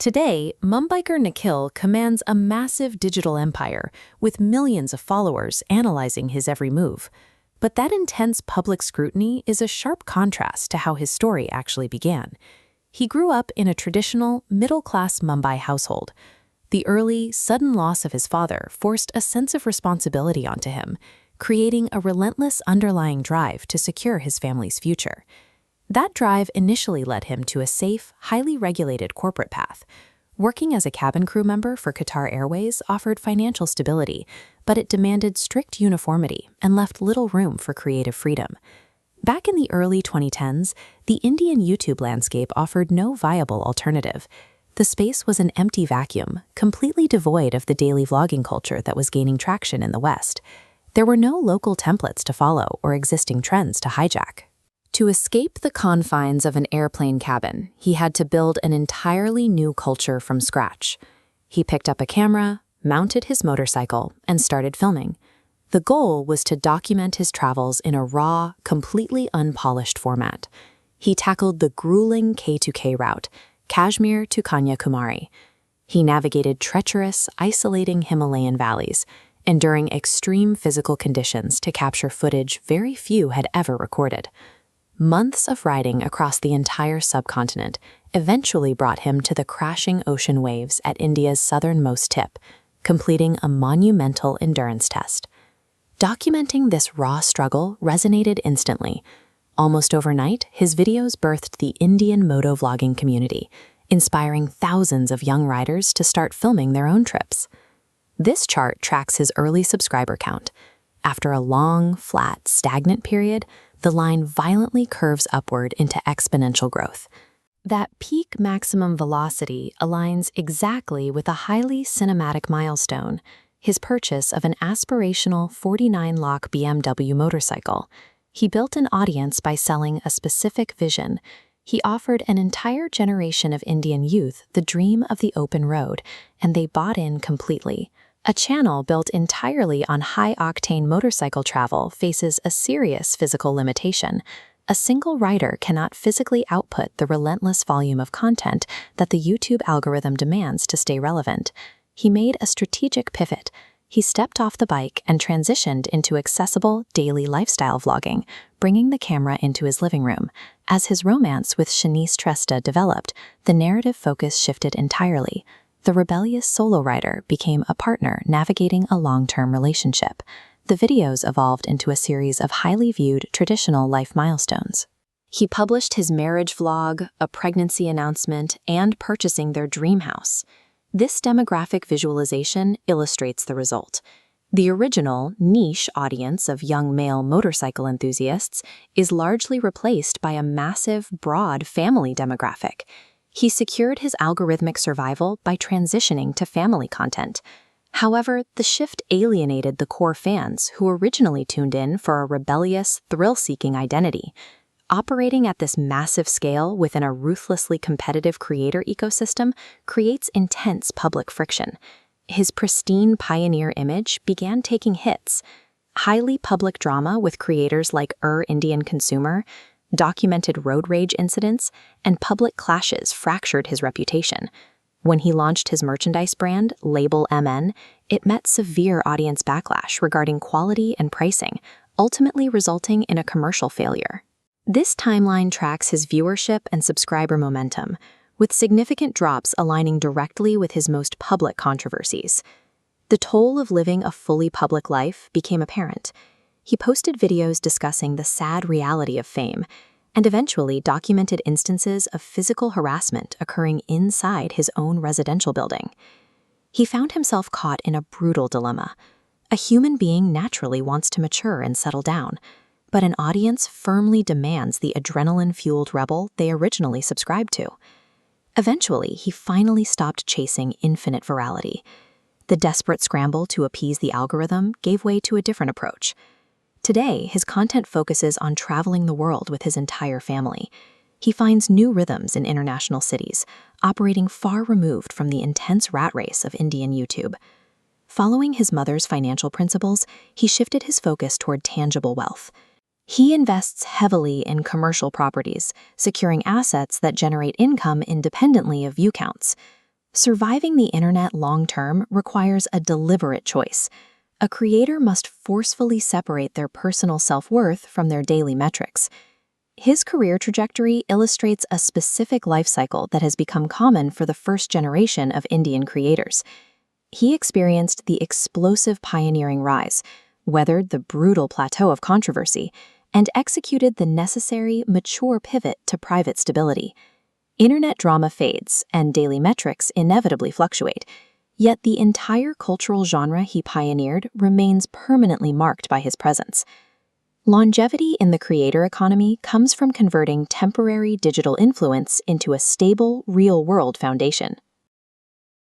Today, Mumbiker Nikhil commands a massive digital empire with millions of followers analyzing his every move. But that intense public scrutiny is a sharp contrast to how his story actually began. He grew up in a traditional, middle-class Mumbai household. The early, sudden loss of his father forced a sense of responsibility onto him, creating a relentless underlying drive to secure his family's future. That drive initially led him to a safe, highly regulated corporate path. Working as a cabin crew member for Qatar Airways offered financial stability, but it demanded strict uniformity and left little room for creative freedom. Back in the early 2010s, the Indian YouTube landscape offered no viable alternative. The space was an empty vacuum, completely devoid of the daily vlogging culture that was gaining traction in the West. There were no local templates to follow or existing trends to hijack. To escape the confines of an airplane cabin, he had to build an entirely new culture from scratch. He picked up a camera, mounted his motorcycle, and started filming. The goal was to document his travels in a raw, completely unpolished format. He tackled the grueling K2K route, Kashmir to Kanyakumari. He navigated treacherous, isolating Himalayan valleys, enduring extreme physical conditions to capture footage very few had ever recorded. Months of riding across the entire subcontinent eventually brought him to the crashing ocean waves at India's southernmost tip, completing a monumental endurance test. Documenting this raw struggle resonated instantly. Almost overnight, his videos birthed the Indian motovlogging community, inspiring thousands of young riders to start filming their own trips. This chart tracks his early subscriber count. After a long, flat, stagnant period, the line violently curves upward into exponential growth. That peak maximum velocity aligns exactly with a highly cinematic milestone, his purchase of an aspirational 49-lock BMW motorcycle. He built an audience by selling a specific vision. He offered an entire generation of Indian youth the dream of the open road, and they bought in completely. A channel built entirely on high-octane motorcycle travel faces a serious physical limitation. A single rider cannot physically output the relentless volume of content that the YouTube algorithm demands to stay relevant. He made a strategic pivot. He stepped off the bike and transitioned into accessible, daily lifestyle vlogging, bringing the camera into his living room. As his romance with Shanice Tresta developed, the narrative focus shifted entirely. The rebellious solo rider became a partner navigating a long-term relationship. The videos evolved into a series of highly viewed traditional life milestones. He published his marriage vlog, a pregnancy announcement, and purchasing their dream house. This demographic visualization illustrates the result. The original, niche audience of young male motorcycle enthusiasts is largely replaced by a massive, broad family demographic. He secured his algorithmic survival by transitioning to family content. However, the shift alienated the core fans who originally tuned in for a rebellious, thrill-seeking identity. Operating at this massive scale within a ruthlessly competitive creator ecosystem creates intense public friction. His pristine pioneer image began taking hits. Highly public drama with creators like Indian Consumer, documented road rage incidents, and public clashes fractured his reputation. When he launched his merchandise brand, Label MN, it met severe audience backlash regarding quality and pricing, ultimately resulting in a commercial failure. This timeline tracks his viewership and subscriber momentum, with significant drops aligning directly with his most public controversies. The toll of living a fully public life became apparent. He posted videos discussing the sad reality of fame, and eventually documented instances of physical harassment occurring inside his own residential building. He found himself caught in a brutal dilemma. A human being naturally wants to mature and settle down, but an audience firmly demands the adrenaline-fueled rebel they originally subscribed to. Eventually, he finally stopped chasing infinite virality. The desperate scramble to appease the algorithm gave way to a different approach. Today, his content focuses on traveling the world with his entire family. He finds new rhythms in international cities, operating far removed from the intense rat race of Indian YouTube. Following his mother's financial principles, he shifted his focus toward tangible wealth. He invests heavily in commercial properties, securing assets that generate income independently of view counts. Surviving the internet long-term requires a deliberate choice. A creator must forcefully separate their personal self-worth from their daily metrics. His career trajectory illustrates a specific life cycle that has become common for the first generation of Indian creators. He experienced the explosive pioneering rise, weathered the brutal plateau of controversy, and executed the necessary, mature pivot to private stability. Internet drama fades, and daily metrics inevitably fluctuate, yet the entire cultural genre he pioneered remains permanently marked by his presence. Longevity in the creator economy comes from converting temporary digital influence into a stable, real-world foundation.